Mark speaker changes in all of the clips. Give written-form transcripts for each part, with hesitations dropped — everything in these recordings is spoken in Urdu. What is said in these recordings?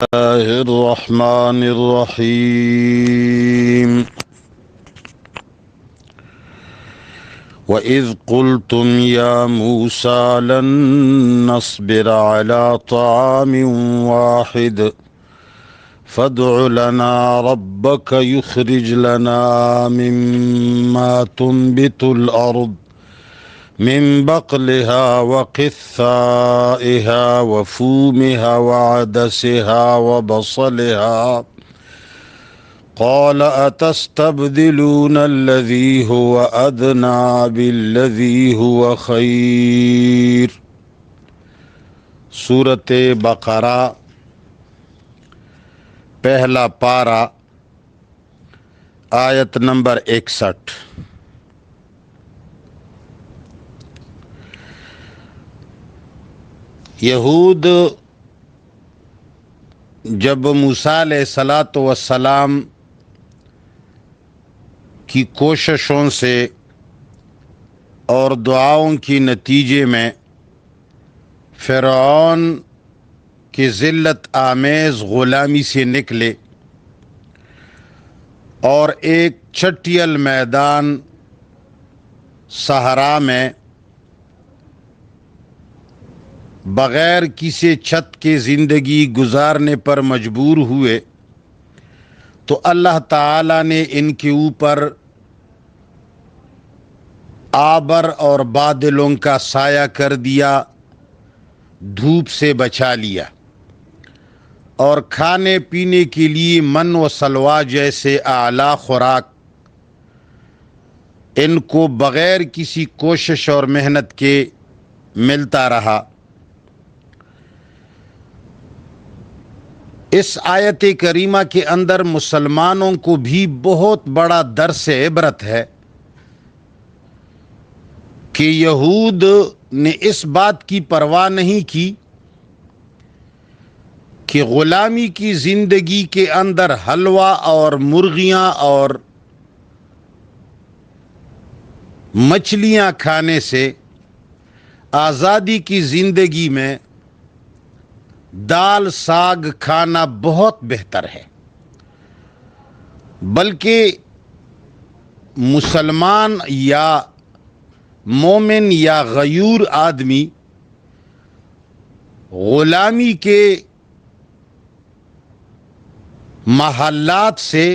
Speaker 1: الله الرحمن الرحيم وإذ قلتم يا موسى لن نصبر على طعام واحد فادع لنا ربك يخرج لنا مما تنبت الأرض من بقلها وقثائها وفومها وعدسها وبصلها قال أتستبدلون الذي هو أدنى بالذي هو خير۔ سورۃ بقرہ پہلا پارہ آیت نمبر 61۔ یہود جب موسیٰ علیہ السلام کی کوششوں سے اور دعاؤں کی نتیجے میں فرعون کی ذلت آمیز غلامی سے نکلے اور ایک چٹیل میدان صحرا میں بغیر کسی چھت کے زندگی گزارنے پر مجبور ہوئے تو اللہ تعالیٰ نے ان کے اوپر آبر اور بادلوں کا سایہ کر دیا، دھوپ سے بچا لیا، اور کھانے پینے کے لیے من و سلوا جیسے اعلیٰ خوراک ان کو بغیر کسی کوشش اور محنت کے ملتا رہا۔ اس آیت کریمہ کے اندر مسلمانوں کو بھی بہت بڑا درس عبرت ہے کہ یہود نے اس بات کی پرواہ نہیں کی کہ غلامی کی زندگی کے اندر حلوہ اور مرغیاں اور مچھلیاں کھانے سے آزادی کی زندگی میں دال ساگ کھانا بہت بہتر ہے، بلکہ مسلمان یا مومن یا غیور آدمی غلامی کے محلات سے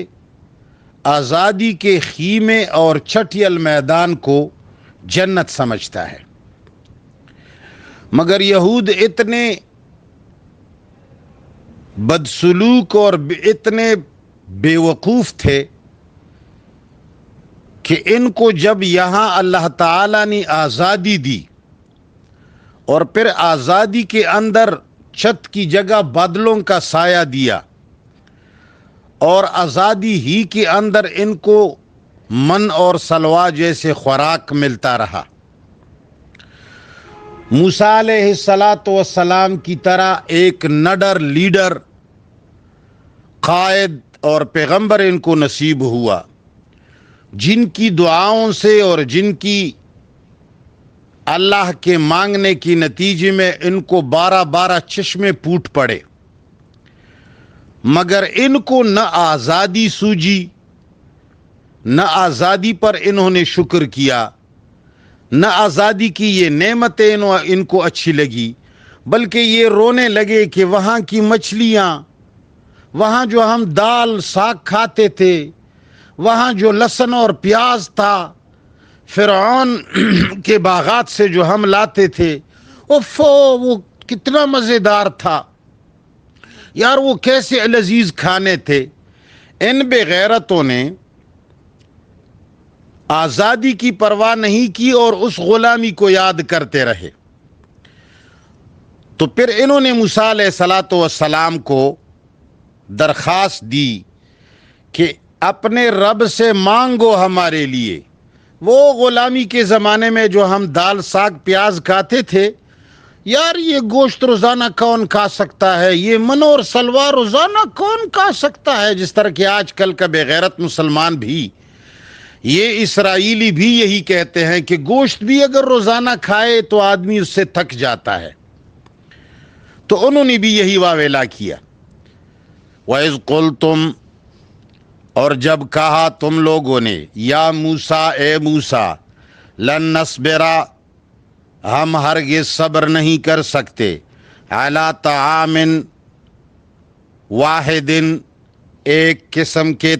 Speaker 1: آزادی کے خیمے اور چٹیل میدان کو جنت سمجھتا ہے، مگر یہود اتنے بدسلوک اور اتنے بے وقوف تھے کہ ان کو جب یہاں اللہ تعالیٰ نے آزادی دی اور پھر آزادی کے اندر چھت کی جگہ بادلوں کا سایہ دیا اور آزادی ہی کے اندر ان کو من اور سلوا جیسے خوراک ملتا رہا، موسیٰ علیہ السلام کی طرح ایک نڈر لیڈر قائد اور پیغمبر ان کو نصیب ہوا، جن کی دعاؤں سے اور جن کی اللہ کے مانگنے کے نتیجے میں ان کو 12 چشمے پھوٹ پڑے، مگر ان کو نہ آزادی سوجی، نہ آزادی پر انہوں نے شکر کیا، نہ آزادی کی یہ نعمتیں ان کو اچھی لگی، بلکہ یہ رونے لگے کہ وہاں کی مچھلیاں، وہاں جو ہم دال ساگ کھاتے تھے، وہاں جو لہسن اور پیاز تھا، فرعون کے باغات سے جو ہم لاتے تھے، وہ کتنا مزیدار تھا یار، وہ کیسے لذیذ کھانے تھے۔ ان بے غیرتوں نے آزادی کی پرواہ نہیں کی اور اس غلامی کو یاد کرتے رہے، تو پھر انہوں نے موسیٰ علیہ السلام کو درخواست دی کہ اپنے رب سے مانگو ہمارے لیے، وہ غلامی کے زمانے میں جو ہم دال ساگ پیاز کھاتے تھے، یار یہ گوشت روزانہ کون کھا سکتا ہے، یہ من اور سلوا روزانہ کون کھا سکتا ہے، جس طرح کہ آج کل کا بے غیرت مسلمان بھی، یہ اسرائیلی بھی یہی کہتے ہیں کہ گوشت بھی اگر روزانہ کھائے تو آدمی اس سے تھک جاتا ہے، تو انہوں نے بھی یہی واویلا کیا وَإِذْ قُلْتُمْ، اور جب کہا تم لوگوں نے، یا موسیٰ، اے موسیٰ، لن نصبر، ہم ہرگز صبر نہیں کر سکتے، علی طعام واحد، ایک قسم کے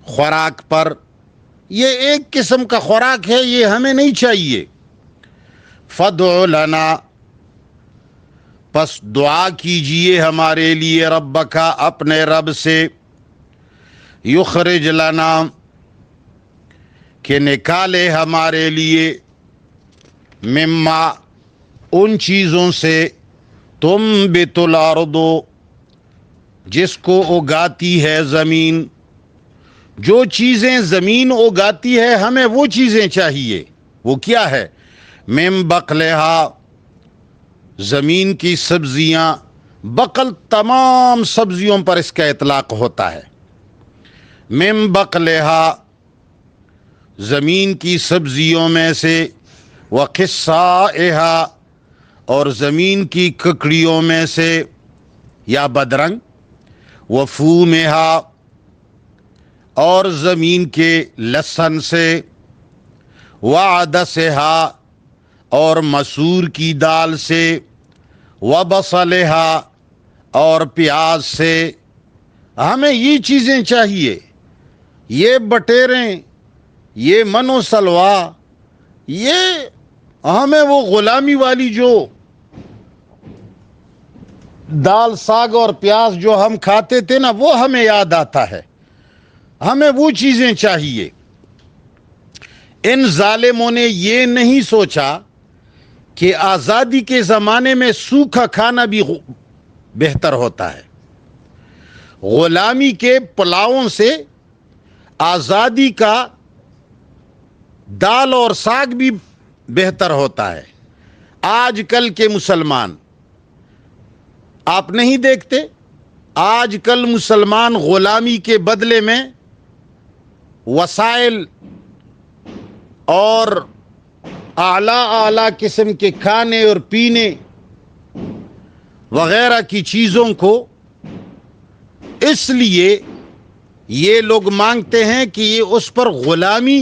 Speaker 1: خوراک پر، یہ ایک قسم کا خوراک ہے، یہ ہمیں نہیں چاہیے، فادع لنا، پس دعا کیجئے ہمارے لیے، ربک، اپنے رب سے، یخرج لنا، کہ نکالے ہمارے لیے، مما، ان چیزوں سے، تنبت الارض، جس کو اگاتی ہے زمین، جو چیزیں زمین اگاتی ہے ہمیں وہ چیزیں چاہیے، وہ کیا ہے؟ من بقلہا، زمین کی سبزیاں، بقل تمام سبزیوں پر اس کا اطلاق ہوتا ہے، من بقلہا، زمین کی سبزیوں میں سے، وقصائہا، اور زمین کی ککڑیوں میں سے یا بدرنگ، وفومہا، اور زمین کے لہسن سے، وعدسہا، اور مسور کی دال سے، وبصلہا، اور پیاز سے، ہمیں یہ چیزیں چاہیے، یہ بٹیریں، یہ من و سلوا، یہ ہمیں وہ غلامی والی جو دال ساگ اور پیاز جو ہم کھاتے تھے نا، وہ ہمیں یاد آتا ہے، ہمیں وہ چیزیں چاہیے۔ ان ظالموں نے یہ نہیں سوچا کہ آزادی کے زمانے میں سوکھا کھانا بھی بہتر ہوتا ہے، غلامی کے پلاؤں سے آزادی کا دال اور ساگ بھی بہتر ہوتا ہے۔ آج کل کے مسلمان آپ نہیں دیکھتے، آج کل مسلمان غلامی کے بدلے میں وسائل اور اعلیٰ قسم کے کھانے اور پینے وغیرہ کی چیزوں کو اس لیے یہ لوگ مانگتے ہیں کہ یہ اس پر غلامی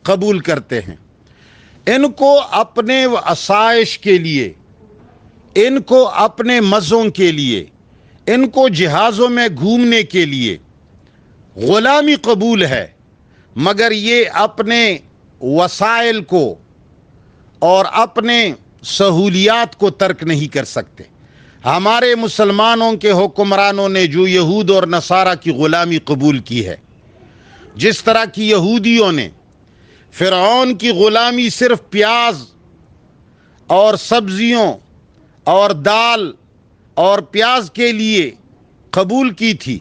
Speaker 1: قبول کرتے ہیں، ان کو اپنے آسائش کے لیے، ان کو اپنے مزوں کے لیے، ان کو جہازوں میں گھومنے کے لیے غلامی قبول ہے، مگر یہ اپنے وسائل کو اور اپنے سہولیات کو ترک نہیں کر سکتے۔ ہمارے مسلمانوں کے حکمرانوں نے جو یہود اور نصارہ کی غلامی قبول کی ہے، جس طرح کی یہودیوں نے فرعون کی غلامی صرف پیاز اور سبزیوں اور دال اور پیاز کے لیے قبول کی تھی،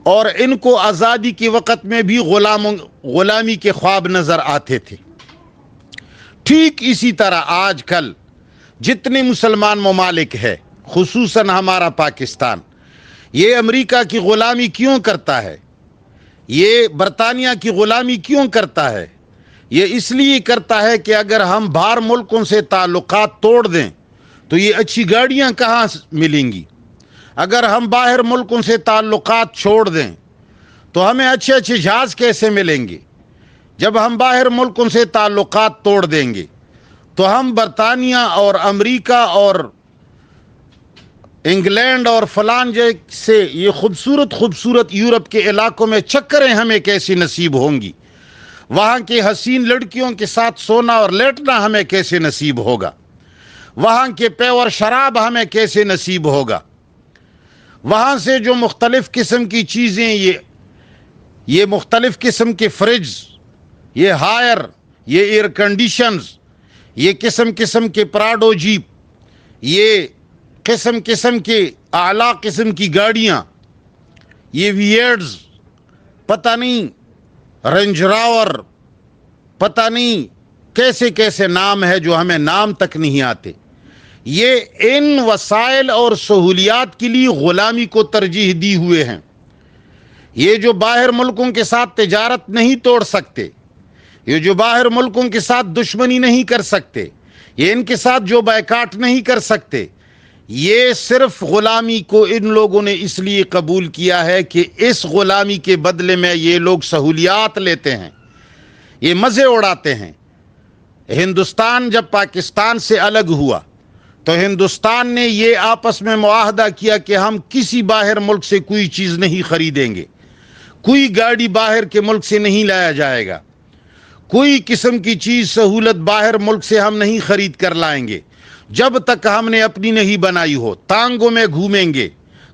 Speaker 1: اور ان کو آزادی کے وقت میں بھی غلامی کے خواب نظر آتے تھے، ٹھیک اسی طرح آج کل جتنے مسلمان ممالک ہے، خصوصاً ہمارا پاکستان، یہ امریکہ کی غلامی کیوں کرتا ہے؟ یہ برطانیہ کی غلامی کیوں کرتا ہے؟ یہ اس لیے کرتا ہے کہ اگر ہم باہر ملکوں سے تعلقات توڑ دیں تو یہ اچھی گاڑیاں کہاں ملیں گی؟ اگر ہم باہر ملکوں سے تعلقات چھوڑ دیں تو ہمیں اچھے اچھے جہاز کیسے ملیں گے؟ جب ہم باہر ملکوں سے تعلقات توڑ دیں گے تو ہم برطانیہ اور امریکہ اور انگلینڈ اور فلان جیسے یہ خوبصورت یورپ کے علاقوں میں چکریں ہمیں کیسی نصیب ہوں گی؟ وہاں کے حسین لڑکیوں کے ساتھ سونا اور لیٹنا ہمیں کیسے نصیب ہوگا؟ وہاں کے پیور شراب ہمیں کیسے نصیب ہوگا؟ وہاں سے جو مختلف قسم کی چیزیں، یہ مختلف قسم کے فریج، یہ ہائر، یہ ایئر کنڈیشنز، یہ قسم کے پراڈو جیپ، یہ قسم کے اعلیٰ قسم کی گاڑیاں، یہ ویئرز، پتہ نہیں رینج راور، پتہ نہیں کیسے کیسے نام ہے جو ہمیں نام تک نہیں آتے، یہ ان وسائل اور سہولیات کے لیے غلامی کو ترجیح دی ہوئے ہیں۔ یہ جو باہر ملکوں کے ساتھ تجارت نہیں توڑ سکتے، یہ جو باہر ملکوں کے ساتھ دشمنی نہیں کر سکتے، یہ ان کے ساتھ جو بائیکاٹ نہیں کر سکتے، یہ صرف غلامی کو ان لوگوں نے اس لیے قبول کیا ہے کہ اس غلامی کے بدلے میں یہ لوگ سہولیات لیتے ہیں، یہ مزے اڑاتے ہیں۔ ہندوستان جب پاکستان سے الگ ہوا تو ہندوستان نے یہ آپس میں معاہدہ کیا کہ ہم کسی باہر ملک سے کوئی چیز نہیں خریدیں گے، کوئی گاڑی باہر کے ملک سے نہیں لایا جائے گا، کوئی قسم کی چیز سہولت باہر ملک سے ہم نہیں خرید کر لائیں گے جب تک ہم نے اپنی نہیں بنائی ہو۔ ٹانگوں میں گھومیں گے،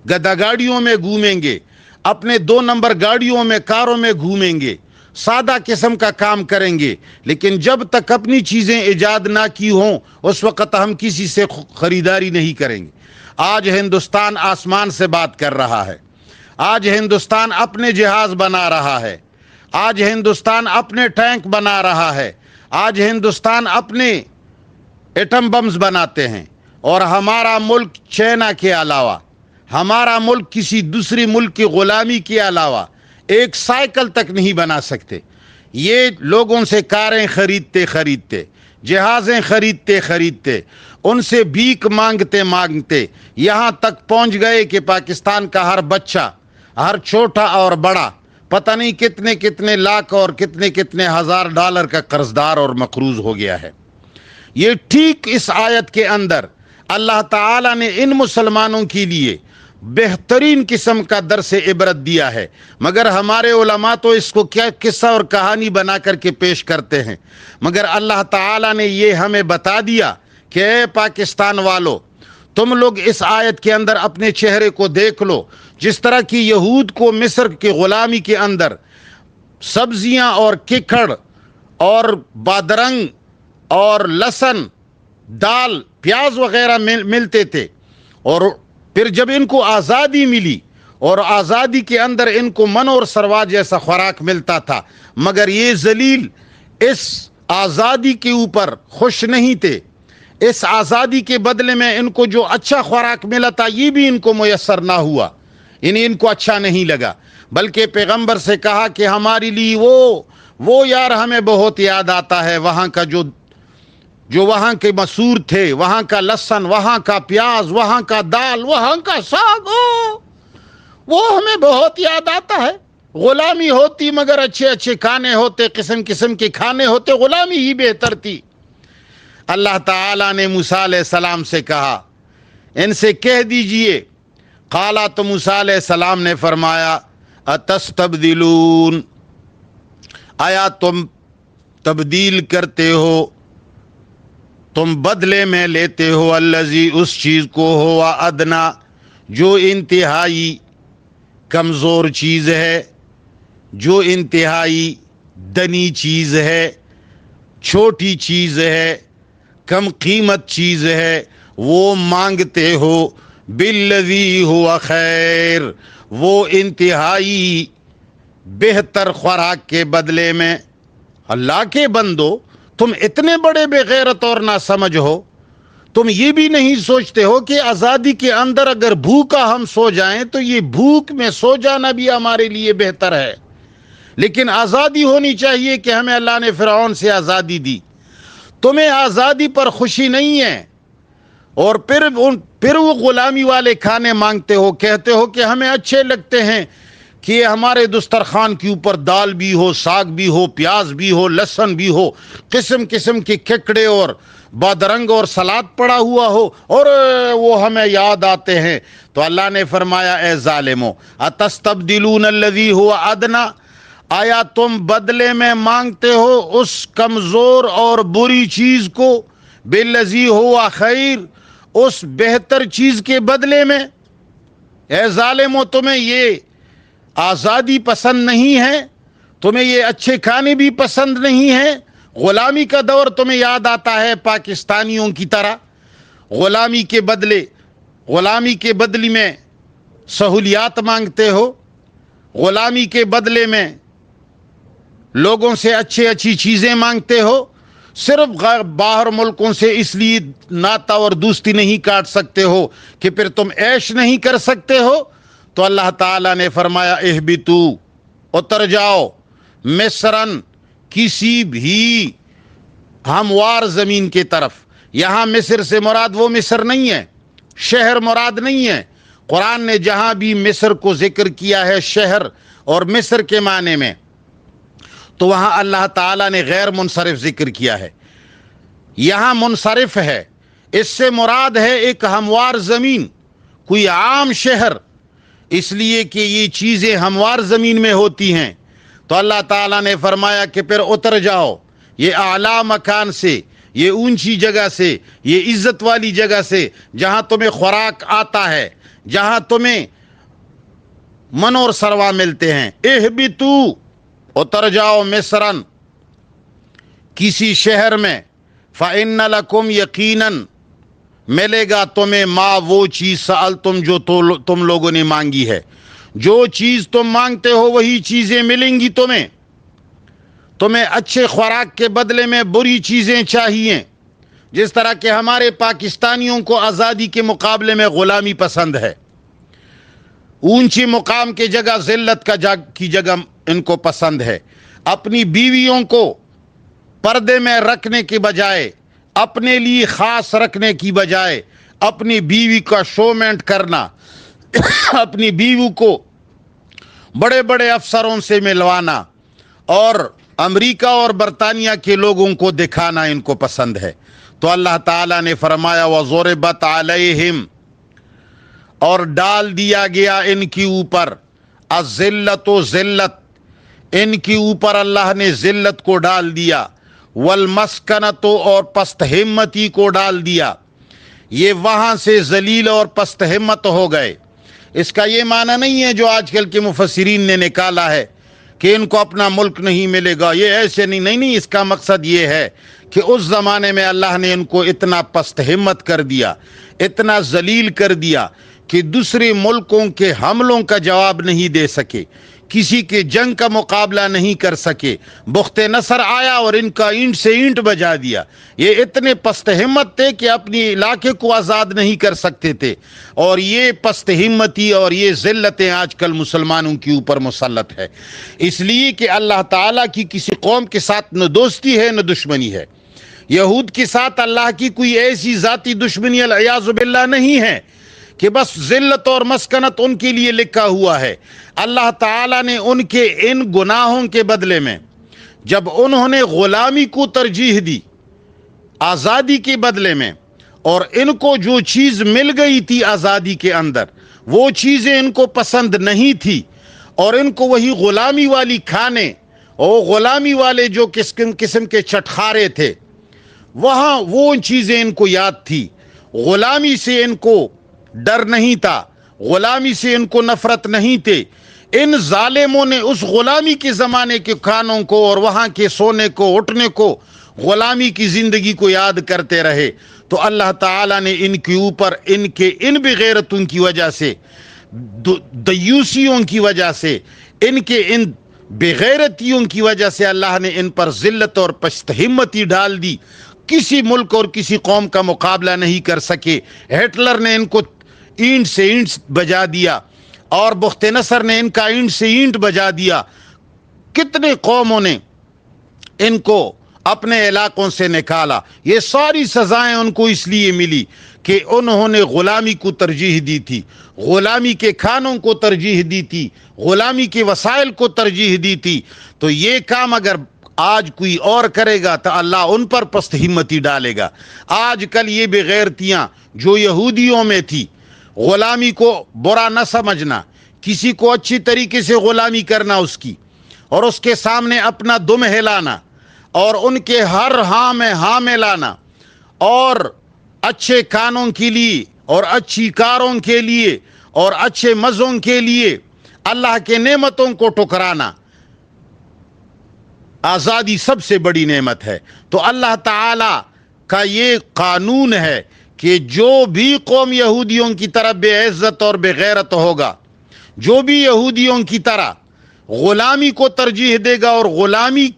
Speaker 1: گدا گاڑیوں میں گھومیں گے، اپنے 2 نمبر گاڑیوں میں، کاروں میں گھومیں گے، سادہ قسم کا کام کریں گے، لیکن جب تک اپنی چیزیں ایجاد نہ کی ہوں اس وقت ہم کسی سے خریداری نہیں کریں گے۔ آج ہندوستان آسمان سے بات کر رہا ہے، آج ہندوستان اپنے جہاز بنا رہا ہے، آج ہندوستان اپنے ٹینک بنا رہا ہے، آج ہندوستان اپنے ایٹم بمز بناتے ہیں، اور ہمارا ملک چائنا کے علاوہ، ہمارا ملک کسی دوسری ملک کی غلامی کے علاوہ ایک سائیکل تک نہیں بنا سکتے۔ یہ لوگوں سے کاریں خریدتے جہازیں خریدتے ان سے بھیک مانگتے یہاں تک پہنچ گئے کہ پاکستان کا ہر بچہ، ہر چھوٹا اور بڑا، پتہ نہیں کتنے لاکھ اور کتنے ہزار ڈالر کا قرضدار اور مقروض ہو گیا ہے۔ یہ ٹھیک اس آیت کے اندر اللہ تعالیٰ نے ان مسلمانوں کے لیے بہترین قسم کا درس عبرت دیا ہے، مگر ہمارے علماء تو اس کو کیا قصہ اور کہانی بنا کر کے پیش کرتے ہیں، مگر اللہ تعالیٰ نے یہ ہمیں بتا دیا کہ اے پاکستان والو، تم لوگ اس آیت کے اندر اپنے چہرے کو دیکھ لو، جس طرح کی یہود کو مصر کی غلامی کے اندر سبزیاں اور ککڑ اور بادرنگ اور لہسن، دال، پیاز وغیرہ ملتے تھے، اور پھر جب ان کو آزادی ملی اور آزادی کے اندر ان کو من اور سروا جیسا خوراک ملتا تھا، مگر یہ ذلیل اس آزادی کے اوپر خوش نہیں تھے۔ اس آزادی کے بدلے میں ان کو جو اچھا خوراک ملا تھا یہ بھی ان کو میسر نہ ہوا، ان کو اچھا نہیں لگا، بلکہ پیغمبر سے کہا کہ ہمارے لیے وہ یار ہمیں بہت یاد آتا ہے، وہاں کا جو وہاں کے مسور تھے، وہاں کا لہسن، وہاں کا پیاز، وہاں کا دال، وہاں کا ساگ، وہ ہمیں بہت یاد آتا ہے۔ غلامی ہوتی مگر اچھے کھانے ہوتے، قسم کے کھانے ہوتے، غلامی ہی بہتر تھی۔ اللہ تعالیٰ نے موسیٰ علیہ السلام سے کہا ان سے کہہ دیجئے، قالا، تو موسیٰ علیہ السلام نے فرمایا، اتستبدلون، آیا تم تبدیل کرتے ہو، تم بدلے میں لیتے ہو، الذی، اس چیز کو، ہوا ادنا، جو انتہائی کمزور چیز ہے، جو انتہائی دنی چیز ہے، چھوٹی چیز ہے، کم قیمت چیز ہے، وہ مانگتے ہو، بالذی ہوا خیر، وہ انتہائی بہتر خوراک کے بدلے میں۔ اللہ کے بندو، تم اتنے بڑے بے غیرت اور نہ سمجھ ہو، تم یہ بھی نہیں سوچتے ہو کہ آزادی کے اندر اگر بھوکا ہم سو جائیں تو یہ بھوک میں سو جانا بھی ہمارے لیے بہتر ہے، لیکن آزادی ہونی چاہیے کہ ہمیں اللہ نے فرعون سے آزادی دی۔ تمہیں آزادی پر خوشی نہیں ہے، اور پھر وہ غلامی والے کھانے مانگتے ہو، کہتے ہو کہ ہمیں اچھے لگتے ہیں کہ ہمارے دسترخوان کے اوپر دال بھی ہو، ساگ بھی ہو، پیاز بھی ہو، لہسن بھی ہو، قسم کے ککڑے اور بادرنگ اور سلاد پڑا ہوا ہو، اور وہ ہمیں یاد آتے ہیں۔ تو اللہ نے فرمایا، اے ظالمو، اتستبدلون الذی ہوا ادنا، آیا تم بدلے میں مانگتے ہو اس کمزور اور بری چیز کو، بالذی ہوا خیر، اس بہتر چیز کے بدلے میں؟ اے ظالمو، تمہیں یہ آزادی پسند نہیں ہے؟ تمہیں یہ اچھے کھانے بھی پسند نہیں ہیں؟ غلامی کا دور تمہیں یاد آتا ہے پاکستانیوں کی طرح؟ غلامی کے بدلے میں سہولیات مانگتے ہو، غلامی کے بدلے میں لوگوں سے اچھی چیزیں مانگتے ہو، صرف باہر ملکوں سے اس لیے ناتا اور دوستی نہیں کاٹ سکتے ہو کہ پھر تم عیش نہیں کر سکتے ہو؟ تو اللہ تعالیٰ نے فرمایا، اہبتو، اتر جاؤ، مصرن، کسی بھی ہموار زمین کی طرف۔ یہاں مصر سے مراد وہ مصر نہیں ہے، شہر مراد نہیں ہے۔ قرآن نے جہاں بھی مصر کو ذکر کیا ہے شہر اور مصر کے معنی میں، تو وہاں اللہ تعالیٰ نے غیر منصرف ذکر کیا ہے، یہاں منصرف ہے۔ اس سے مراد ہے ایک ہموار زمین، کوئی عام شہر، اس لیے کہ یہ چیزیں ہموار زمین میں ہوتی ہیں۔ تو اللہ تعالیٰ نے فرمایا کہ پھر اتر جاؤ یہ اعلیٰ مکان سے، یہ اونچی جگہ سے، یہ عزت والی جگہ سے، جہاں تمہیں خوراک آتا ہے، جہاں تمہیں من اور سروا ملتے ہیں۔ اہبتو، اتر جاؤ مصرن، کسی شہر میں، فإن لکم، یقیناً ملے گا تمہیں، ما وہ چیز سألتم جو تم لوگوں نے مانگی ہے۔ جو چیز تم مانگتے ہو وہی چیزیں ملیں گی تمہیں۔ تمہیں اچھے خوراک کے بدلے میں بری چیزیں چاہیے، جس طرح کہ ہمارے پاکستانیوں کو آزادی کے مقابلے میں غلامی پسند ہے، اونچی مقام کی جگہ ذلت کی جگہ ان کو پسند ہے۔ اپنی بیویوں کو پردے میں رکھنے کے بجائے، اپنے لیے خاص رکھنے کی بجائے، اپنی بیوی کا شومنٹ کرنا، اپنی بیوی کو بڑے بڑے افسروں سے ملوانا اور امریکہ اور برطانیہ کے لوگوں کو دکھانا ان کو پسند ہے۔ تو اللہ تعالیٰ نے فرمایا وَضُرِبَتْ عَلَيْهِمْ، اور ڈال دیا گیا ان کے اوپر، الذلت، ذلت، ان کے اوپر اللہ نے ذلت کو ڈال دیا، والمسکنت، اور پست ہمتی کو ڈال دیا۔ یہ وہاں سے ذلیل اور پست ہمت ہو گئے۔ اس کا یہ معنی نہیں ہے جو آج کل کے مفسرین نے نکالا ہے کہ ان کو اپنا ملک نہیں ملے گا، یہ ایسے نہیں، اس کا مقصد یہ ہے کہ اس زمانے میں اللہ نے ان کو اتنا پست ہمت کر دیا، اتنا ذلیل کر دیا کہ دوسرے ملکوں کے حملوں کا جواب نہیں دے سکے، کسی کے جنگ کا مقابلہ نہیں کر سکے۔ بخت نصر آیا اور ان کا اینٹ سے اینٹ بجا دیا۔ یہ اتنے پست ہمت تھے کہ اپنی علاقے کو آزاد نہیں کر سکتے تھے، اور یہ پست ہمتی اور یہ ذلتیں آج کل مسلمانوں کے اوپر مسلط ہے، اس لیے کہ اللہ تعالیٰ کی کسی قوم کے ساتھ نہ دوستی ہے نہ دشمنی ہے۔ یہود کے ساتھ اللہ کی کوئی ایسی ذاتی دشمنی والعیاذ باللہ نہیں ہے کہ بس ذلت اور مسکنت ان کے لیے لکھا ہوا ہے۔ اللہ تعالیٰ نے ان کے ان گناہوں کے بدلے میں، جب انہوں نے غلامی کو ترجیح دی آزادی کے بدلے میں، اور ان کو جو چیز مل گئی تھی آزادی کے اندر وہ چیزیں ان کو پسند نہیں تھی، اور ان کو وہی غلامی والی کھانے اور غلامی والے جو قسم کے چٹخارے تھے، وہاں وہ چیزیں ان کو یاد تھی۔ غلامی سے ان کو ڈر نہیں تھا، غلامی سے ان کو نفرت نہیں تھے۔ ان ظالموں نے اس غلامی کے زمانے کے کھانوں کو اور وہاں کے سونے کو، اٹھنے کو، غلامی کی زندگی کو یاد کرتے رہے۔ تو اللہ تعالیٰ نے ان کے اوپر ان بغیرتوں کی وجہ سے، دیوسیوں کی وجہ سے، ان بغیرتیوں کی وجہ سے اللہ نے ان پر ذلت اور پست ہمتی ڈال دی۔ کسی ملک اور کسی قوم کا مقابلہ نہیں کر سکے۔ ہٹلر نے ان کو اینٹ سے اینٹ بجا دیا، اور بخت نصر نے ان کا اینٹ سے اینٹ بجا دیا۔ کتنے قوموں نے ان کو اپنے علاقوں سے نکالا۔ یہ ساری سزائیں ان کو اس لیے ملی کہ انہوں نے غلامی کو ترجیح دی تھی، غلامی کے کھانوں کو ترجیح دی تھی، غلامی کے وسائل کو ترجیح دی تھی۔ تو یہ کام اگر آج کوئی اور کرے گا تو اللہ ان پر پست ہمتی ڈالے گا۔ آج کل یہ بغیرتیاں جو یہودیوں میں تھی، غلامی کو برا نہ سمجھنا، کسی کو اچھی طریقے سے غلامی کرنا اس کی، اور اس کے سامنے اپنا دم ہلانا، اور ان کے ہر ہاں میں ہاں ملانا، اور اچھے کانوں کے لیے اور اچھی کاروں کے لیے اور اچھے مزوں کے لیے اللہ کے نعمتوں کو ٹکرانا۔ آزادی سب سے بڑی نعمت ہے۔ تو اللہ تعالی کا یہ قانون ہے کہ جو بھی قوم یہودیوں کی طرح بے عزت اور بے غیرت ہوگا، جو بھی یہودیوں کی طرح غلامی کو ترجیح دے گا اور غلامی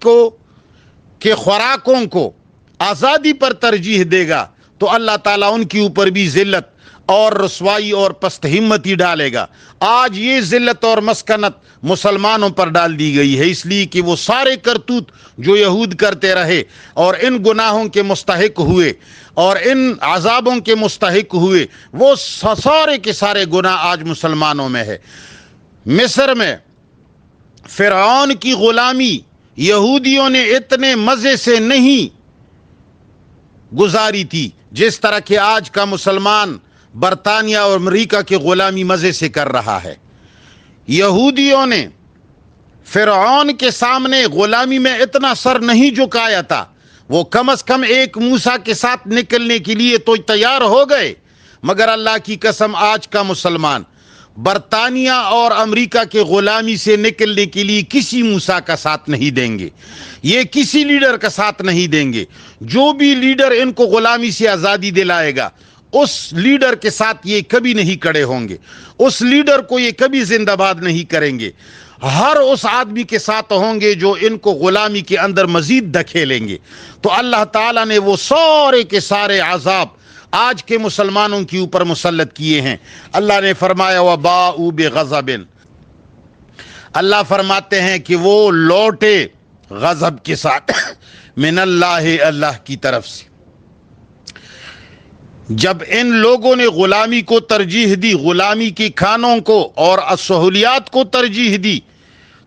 Speaker 1: کے خوراکوں کو آزادی پر ترجیح دے گا، تو اللہ تعالیٰ ان کے اوپر بھی ذلت اور رسوائی اور پست ہمتی ڈالے گا۔ آج یہ ذلت اور مسکنت مسلمانوں پر ڈال دی گئی ہے، اس لیے کہ وہ سارے کرتوت جو یہود کرتے رہے اور ان گناہوں کے مستحق ہوئے، اور ان عذابوں کے مستحق ہوئے، وہ سارے کے سارے گناہ آج مسلمانوں میں ہے۔ مصر میں فرعون کی غلامی یہودیوں نے اتنے مزے سے نہیں گزاری تھی جس طرح کہ آج کا مسلمان برطانیہ اور امریکہ کی غلامی مزے سے کر رہا ہے۔ یہودیوں نے فرعون کے سامنے غلامی میں اتنا سر نہیں جھکایا تھا، وہ کم از کم ایک موسیٰ کے ساتھ نکلنے کے لیے تو تیار ہو گئے، مگر اللہ کی قسم آج کا مسلمان برطانیہ اور امریکہ کے غلامی سے نکلنے کے لیے کسی موسیٰ کا ساتھ نہیں دیں گے، یہ کسی لیڈر کا ساتھ نہیں دیں گے۔ جو بھی لیڈر ان کو غلامی سے آزادی دلائے گا، اس لیڈر کے ساتھ یہ کبھی نہیں کھڑے ہوں گے، اس لیڈر کو یہ کبھی زندہ باد نہیں کریں گے۔ ہر اس آدمی کے ساتھ ہوں گے جو ان کو غلامی کے اندر مزید دھکیلیں گے۔ تو اللہ تعالیٰ نے وہ سارے کے سارے عذاب آج کے مسلمانوں کے اوپر مسلط کیے ہیں۔ اللہ نے فرمایا وَبَاءُوا بِغَضَبٍ، اللہ فرماتے ہیں کہ وہ لوٹے غضب کے ساتھ من اللہ، اللہ کی طرف سے۔ جب ان لوگوں نے غلامی کو ترجیح دی، غلامی کی کھانوں کو اور سہولیات کو ترجیح دی،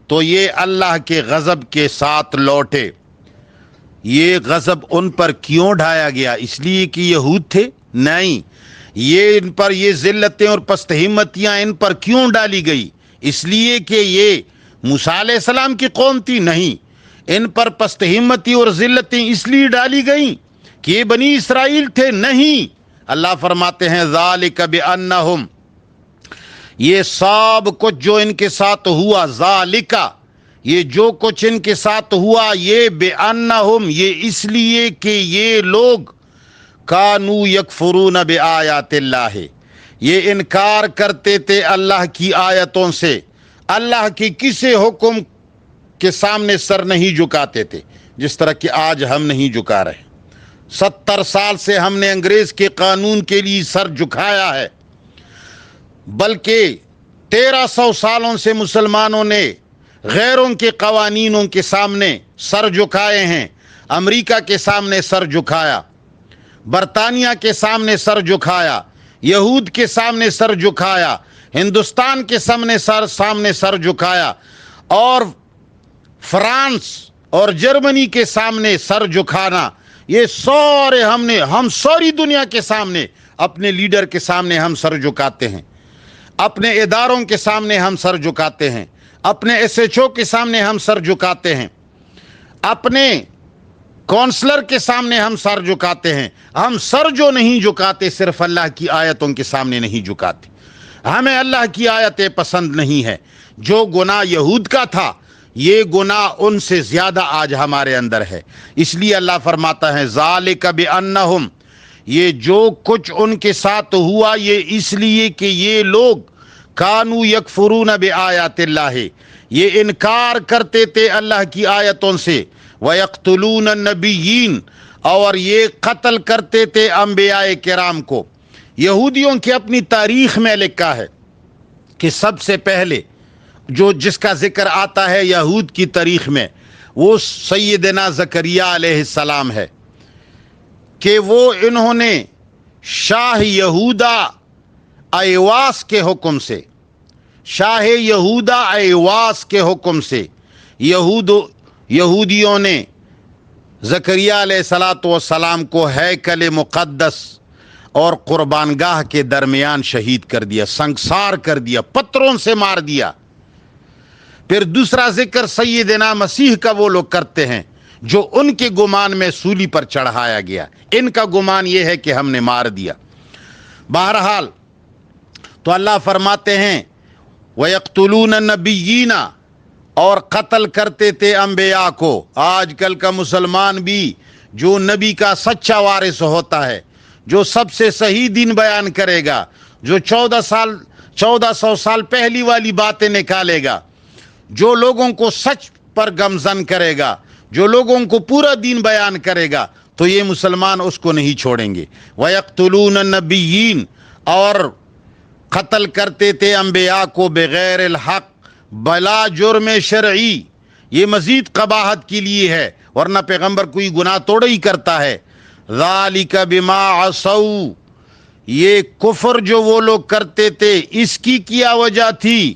Speaker 1: تو یہ اللہ کے غضب کے ساتھ لوٹے۔ یہ غضب ان پر کیوں ڈھایا گیا؟ اس لیے کہ یہود تھے؟ نہیں۔ یہ ان پر یہ ذلتیں اور پست ہمتیاں ان پر کیوں ڈالی گئی؟ اس لیے کہ یہ موسیٰ علیہ السلام کی قوم تھی؟ نہیں، ان پر پست ہمتی اور ذلتیں اس لیے ڈالی گئیں کہ یہ بنی اسرائیل تھے؟ نہیں۔ اللہ فرماتے ہیں ذالک بانہم، یہ سب کچھ جو ان کے ساتھ ہوا، ذالک یہ جو کچھ ان کے ساتھ ہوا، یہ بانہم یہ اس لیے کہ یہ لوگ کانوا یکفرون بآیات اللہ، یہ انکار کرتے تھے اللہ کی آیتوں سے، اللہ کے کسی حکم کے سامنے سر نہیں جھکاتے تھے، جس طرح کہ آج ہم نہیں جھکا رہے۔ 70 سال سے ہم نے انگریز کے قانون کے لیے سر جھکایا ہے، بلکہ 1300 سالوں سے مسلمانوں نے غیروں کے قوانینوں کے سامنے سر جھکائے ہیں۔ امریکہ کے سامنے سر جھکایا، برطانیہ کے سامنے سر جھکایا، یہود کے سامنے سر جھکایا، ہندوستان کے سامنے سر جھکایا، اور فرانس اور جرمنی کے سامنے سر جھکانا، یہ سارے ہم ساری دنیا کے سامنے، اپنے لیڈر کے سامنے ہم سر جھکاتے ہیں، اپنے اداروں کے سامنے ہم سر جھکاتے ہیں، اپنے ایس ایچ او کے سامنے ہم سر جھکاتے ہیں، اپنے کونسلر کے سامنے ہم سر جھکاتے ہیں۔ ہم سر جو نہیں جھکاتے صرف اللہ کی آیتوں کے سامنے نہیں جھکاتے، ہمیں اللہ کی آیتیں پسند نہیں ہے۔ جو گناہ یہود کا تھا، یہ گناہ ان سے زیادہ آج ہمارے اندر ہے۔ اس لیے اللہ فرماتا ہے ذالک بانہم، یہ جو کچھ ان کے ساتھ ہوا یہ اس لیے کہ یہ لوگ کانوا یکفرون بآیات اللہ، یہ انکار کرتے تھے اللہ کی آیتوں سے، وَيَقْتُلُونَ النَّبِيِّينَ، اور یہ قتل کرتے تھے انبیاء کرام کو۔ یہودیوں کی اپنی تاریخ میں لکھا ہے کہ سب سے پہلے جس کا ذکر آتا ہے یہود کی تاریخ میں، وہ سیدنا زکریا علیہ السلام ہے کہ وہ انہوں نے شاہ یہودا ایواس کے حکم سے، شاہ یہودا ایواس کے حکم سے یہودیوں نے زکریا علیہ السلام کو ہیکل مقدس اور قربان گاہ کے درمیان شہید کر دیا، سنگسار کر دیا، پتھروں سے مار دیا۔ پھر دوسرا ذکر سیدنا مسیح کا وہ لوگ کرتے ہیں جو ان کے گمان میں سولی پر چڑھایا گیا، ان کا گمان یہ ہے کہ ہم نے مار دیا۔ بہرحال تو اللہ فرماتے ہیں وَيَقْتُلُونَ النَّبِيِّينَ، اور قتل کرتے تھے انبیاء کو۔ آج کل کا مسلمان بھی جو نبی کا سچا وارث ہوتا ہے، جو سب سے صحیح دین بیان کرے گا، جو 1400 سال پہلی والی باتیں نکالے گا، جو لوگوں کو سچ پر گمزن کرے گا، جو لوگوں کو پورا دین بیان کرے گا، تو یہ مسلمان اس کو نہیں چھوڑیں گے۔ وَيَقْتُلُونَ النَّبِيِّينَ، اور قتل کرتے تھے انبیاء کو بغیر الحق، بلا جرم شرعی۔ یہ مزید قباحت کے لیے ہے، ورنہ پیغمبر کوئی گناہ توڑا ہی کرتا ہے۔ ذالک بما عصوا، یہ کفر جو وہ لوگ کرتے تھے اس کی کیا وجہ تھی؟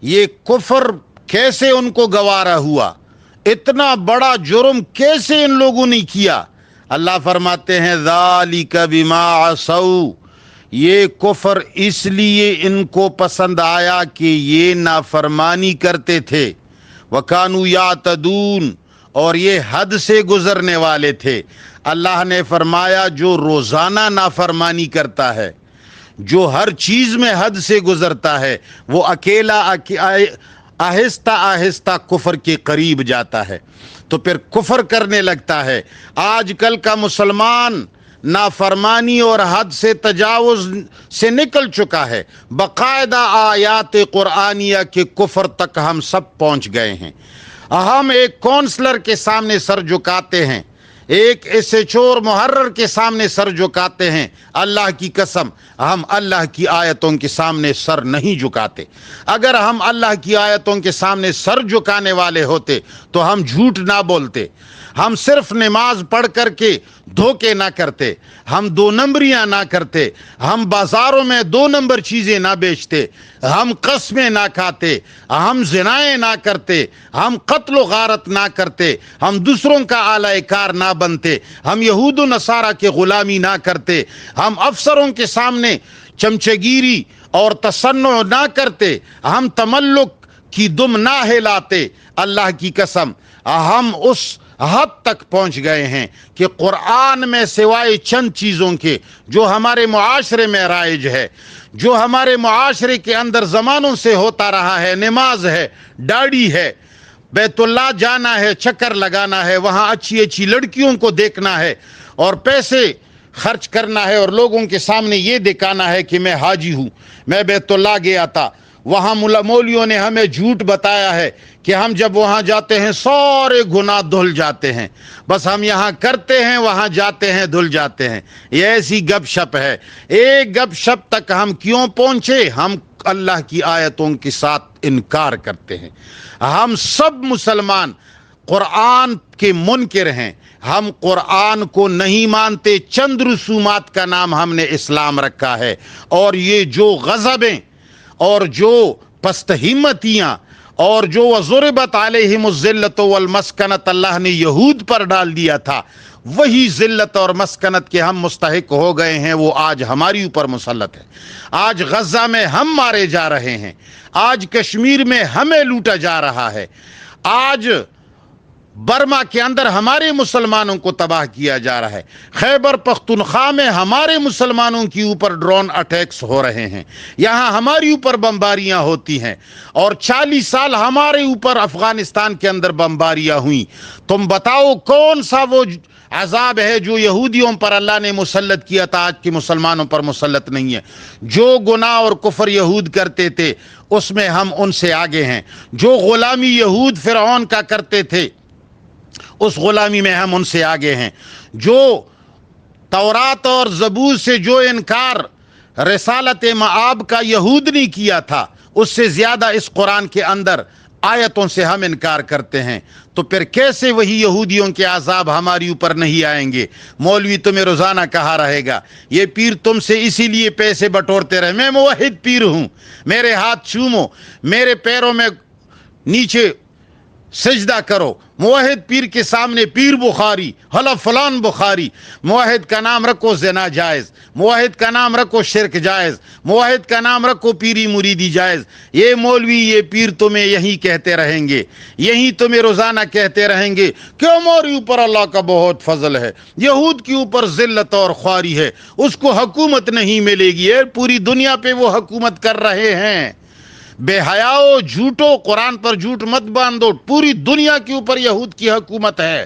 Speaker 1: یہ کفر کیسے ان کو گوارا ہوا؟ اتنا بڑا جرم کیسے ان لوگوں نے کیا؟ اللہ فرماتے ہیں ذالک بما عصوا، یہ کفر اس لیے ان کو پسند آیا کہ یہ نافرمانی کرتے تھے، وَكَانُوا يَعْتَدُونَ، اور یہ حد سے گزرنے والے تھے۔ اللہ نے فرمایا جو روزانہ نافرمانی کرتا ہے، جو ہر چیز میں حد سے گزرتا ہے، وہ اکیلا آہستہ آہستہ کفر کے قریب جاتا ہے، تو پھر کفر کرنے لگتا ہے۔ آج کل کا مسلمان نافرمانی اور حد سے تجاوز سے نکل چکا ہے، باقاعدہ آیات قرآنیہ کے کفر تک ہم سب پہنچ گئے ہیں۔ ہم ایک کونسلر کے سامنے سر جھکاتے ہیں، ایک ایس ایچ او اور محرر کے سامنے سر جھکاتے ہیں، اللہ کی قسم ہم اللہ کی آیتوں کے سامنے سر نہیں جھکاتے۔ اگر ہم اللہ کی آیتوں کے سامنے سر جھکانے والے ہوتے تو ہم جھوٹ نہ بولتے، ہم صرف نماز پڑھ کر کے دھوکے نہ کرتے، ہم 2 نمبریاں نہ کرتے، ہم بازاروں میں 2 نمبر چیزیں نہ بیچتے، ہم قسمیں نہ کھاتے، ہم زنائیں نہ کرتے، ہم قتل و غارت نہ کرتے، ہم دوسروں کا اعلی کار نہ بنتے، ہم یہود و نصارہ کے غلامی نہ کرتے، ہم افسروں کے سامنے چمچگیری اور تصنع نہ کرتے، ہم تملک کی دم نہ ہلاتے۔ اللہ کی قسم ہم اس حد تک پہنچ گئے ہیں کہ قرآن میں سوائے چند چیزوں کے جو ہمارے معاشرے میں رائج ہے، جو ہمارے معاشرے کے اندر زمانوں سے ہوتا رہا ہے، نماز ہے، داڑھی ہے، بیت اللہ جانا ہے، چکر لگانا ہے، وہاں اچھی اچھی لڑکیوں کو دیکھنا ہے اور پیسے خرچ کرنا ہے اور لوگوں کے سامنے یہ دکھانا ہے کہ میں حاجی ہوں، میں بیت اللہ گیا تھا۔ وہاں مولیوں نے ہمیں جھوٹ بتایا ہے کہ ہم جب وہاں جاتے ہیں سارے گناہ دھل جاتے ہیں، بس ہم یہاں کرتے ہیں وہاں جاتے ہیں دھل جاتے ہیں۔ یہ ایسی گپ شپ ہے۔ ایک گپ شپ تک ہم کیوں پہنچے؟ ہم اللہ کی آیتوں کے ساتھ انکار کرتے ہیں۔ ہم سب مسلمان قرآن کے منکر ہیں، ہم قرآن کو نہیں مانتے۔ چند رسومات کا نام ہم نے اسلام رکھا ہے، اور یہ جو غضبیں اور جو پست ہمتیاں اور جو وَضُرِبَتْ عَلَيْهِمُ الذِّلَّةُ وَالْمَسْكَنَةُ اللہ نے یہود پر ڈال دیا تھا، وہی ذلت اور مسکنت کے ہم مستحق ہو گئے ہیں، وہ آج ہماری اوپر مسلط ہے۔ آج غزہ میں ہم مارے جا رہے ہیں، آج کشمیر میں ہمیں لوٹا جا رہا ہے، آج برما کے اندر ہمارے مسلمانوں کو تباہ کیا جا رہا ہے، خیبر پختونخوا میں ہمارے مسلمانوں کے اوپر ڈرون اٹیکس ہو رہے ہیں، یہاں ہماری اوپر بمباریاں ہوتی ہیں، اور 40 سال ہمارے اوپر افغانستان کے اندر بمباریاں ہوئیں۔ تم بتاؤ کون سا وہ عذاب ہے جو یہودیوں پر اللہ نے مسلط کیا تھا آج کے مسلمانوں پر مسلط نہیں ہے؟ جو گناہ اور کفر یہود کرتے تھے اس میں ہم ان سے آگے ہیں، جو غلامی یہود فرعون کا کرتے تھے اس غلامی میں ہم ان سے آگے ہیں، جو تورات اور زبور سے جو انکار رسالت مآب کا یہود نے کیا تھا اس سے زیادہ اس قرآن کے اندر آیتوں سے ہم انکار کرتے ہیں۔ تو پھر کیسے وہی یہودیوں کے عذاب ہماری اوپر نہیں آئیں گے؟ مولوی تمہیں روزانہ کہا رہے گا، یہ پیر تم سے اسی لیے پیسے بٹورتے رہے۔ میں موحد پیر ہوں، میرے ہاتھ چومو، میرے پیروں میں نیچے سجدہ کرو۔ موحد پیر کے سامنے پیر بخاری، حلف فلان بخاری، موحد کا نام رکھو زنا جائز، موحد کا نام رکھو شرک جائز، موحد کا نام رکھو پیری مریدی جائز۔ یہ مولوی یہ پیر تمہیں یہی کہتے رہیں گے، یہی تمہیں روزانہ کہتے رہیں گے کہ ہمارے اوپر اللہ کا بہت فضل ہے، یہود کے اوپر ذلت اور خواری ہے، اس کو حکومت نہیں ملے گی۔ پوری دنیا پہ وہ حکومت کر رہے ہیں۔ بے حیاؤ، جھوٹو، قرآن پر جھوٹ مت باندھو، پوری دنیا کے اوپر یہود کی حکومت ہے۔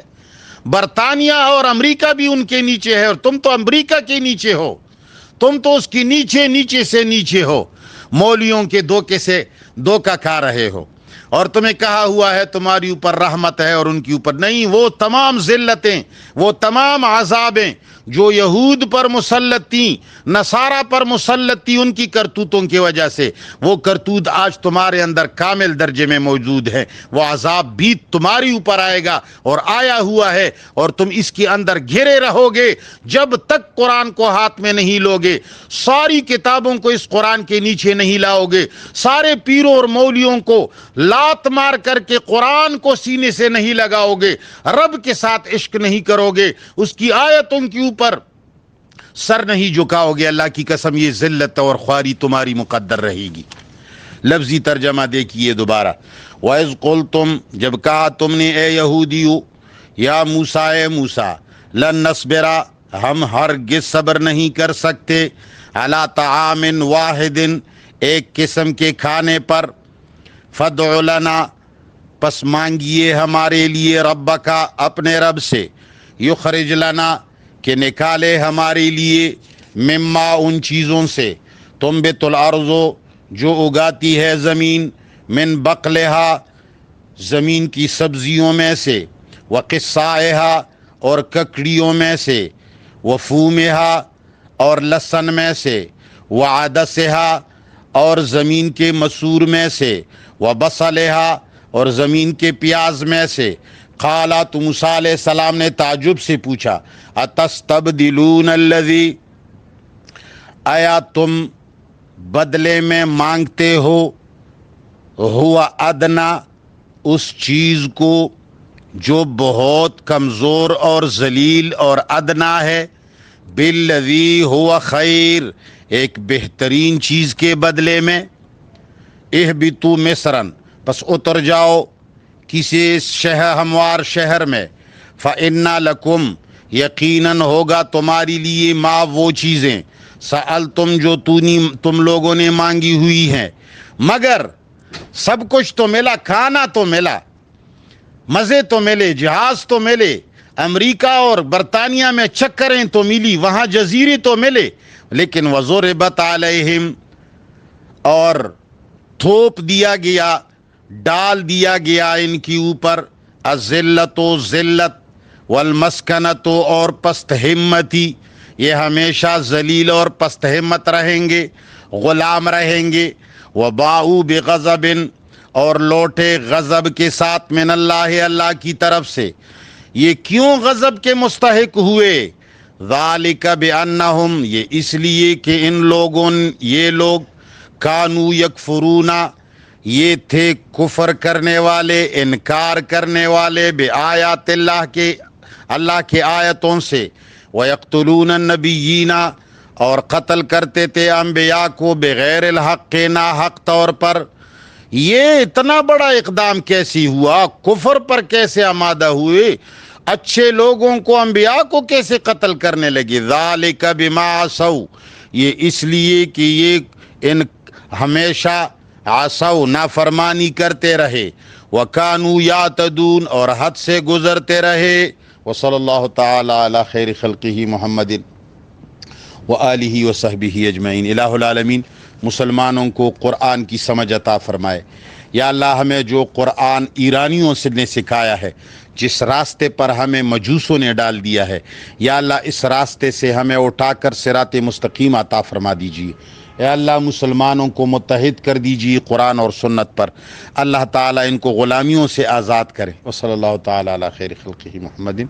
Speaker 1: برطانیہ اور امریکہ بھی ان کے نیچے ہے، اور تم تو امریکہ کے نیچے ہو، تم تو اس کی نیچے سے نیچے ہو، مولویوں کے دھوکے سے دھوکہ کھا رہے ہو، اور تمہیں کہا ہوا ہے تمہاری اوپر رحمت ہے اور ان کی اوپر نہیں۔ وہ تمام ذلتیں، وہ تمام عذابیں جو یہود پر مسلط تھیں، نصارہ پر مسلط تھی ان کی کرتوتوں کی وجہ سے، وہ کرتوت آج تمہارے اندر کامل درجے میں موجود ہے۔ وہ عذاب بھی تمہاری اوپر آئے گا اور آیا ہوا ہے، اور تم اس کے اندر گھرے رہو گے جب تک قرآن کو ہاتھ میں نہیں لوگے، ساری کتابوں کو اس قرآن کے نیچے نہیں لاؤ گے، سارے پیروں اور مولیوں کو لات مار کر کے قرآن کو سینے سے نہیں لگاؤ گے، رب کے ساتھ عشق نہیں کرو گے، اس کی آیتوں کے اوپر سر نہیں جھکاؤ گے، اللہ کی قسم یہ ذلت اور خواری تمہاری مقدر رہے گی۔ لفظی ترجمہ دیکھیے دوبارہ، وَإِذْ قُلْتُمْ، جب کہا تم نے اے یہودیو، یا موسیٰ اے موسیٰ، لن نصبر، ہم ہرگز صبر نہیں کر سکتے، علی طعام واحد، ایک قسم کے کھانے پر، فادع لنا، پس مانگیے ہمارے لیے، ربک، اپنے رب سے، یخرج لنا، کہ نکالے ہمارے لیے، مما، ان چیزوں سے، تنبت الارض، جو اگاتی ہے زمین، من بقلہا، زمین کی سبزیوں میں سے، وقصائہا، اور ککڑیوں میں سے، وفومہا، اور لہسن میں سے، وعدسہا، اور زمین کے مسور میں سے، وبصلہا، اور زمین کے پیاز میں سے۔ قالا، تو موسیٰ علیہ السلام نے تعجب سے پوچھا، اتستبدلون الذی، آیا تم بدلے میں مانگتے ہو، ہوا ادنا، اس چیز کو جو بہت کمزور اور ذلیل اور ادنا ہے، بالذی ہوا خیر، ایک بہترین چیز کے بدلے میں، اہبطوا مصرن، پس اتر جاؤ کسی ہموار شہر میں، فإن لکم، یقیناً ہوگا تمہاری لیے، ما، وہ چیزیں، سألتم، جو تم لوگوں نے مانگی ہوئی ہیں، مگر سب کچھ تو ملا، کھانا تو ملا، مزے تو ملے، جہاز تو ملے، امریکہ اور برطانیہ میں چکریں تو ملی، وہاں جزیرے تو ملے، لیکن وضربت علیہم، اور تھوپ دیا گیا، ڈال دیا گیا ان کی اوپر، الذلت، ذلت، والمسکنت، اور پست ہمتی، یہ ہمیشہ ذلیل اور پست ہمت رہیں گے، غلام رہیں گے، وباؤ بغضب، اور لوٹے غضب کے ساتھ، من اللہ، اللہ کی طرف سے۔ یہ کیوں غضب کے مستحق ہوئے؟ ذالک بانہم، یہ اس لیے کہ ان لوگوں، یہ لوگ، کانوا یکفرون، یہ تھے کفر کرنے والے، انکار کرنے والے، بآیات اللہ کے، اللہ کے آیتوں سے، وَيَقْتُلُونَ النَّبِيِّينَ، اور قتل کرتے تھے انبیاء کو، بغیر الحق، ناحق طور پر۔ یہ اتنا بڑا اقدام کیسی ہوا؟ کفر پر کیسے آمادہ ہوئے؟ اچھے لوگوں کو، انبیاء کو کیسے قتل کرنے لگے؟ ذالک بما عصوا، یہ اس لیے کہ یہ ان ہمیشہ عصوا، نافرمانی کرتے رہے، وکانوا یعتدون، اور حد سے گزرتے رہے۔ وصلی اللہ تعالی علی خیر خلقہ محمد وآلہ وصحبہ اجمعین۔ الہ العالمین مسلمانوں کو قرآن کی سمجھ عطا فرمائے۔ یا اللہ، ہمیں جو قرآن ایرانیوں سے نے سکھایا ہے، جس راستے پر ہمیں مجوسوں نے ڈال دیا ہے، یا اللہ اس راستے سے ہمیں اٹھا کر صراط مستقیم عطا فرما دیجیے۔ اے اللہ، مسلمانوں کو متحد کر دیجیے قرآن اور سنت پر۔ اللہ تعالیٰ ان کو غلامیوں سے آزاد کرے۔ وصلی اللہ تعالی علی خیر خلقہ محمد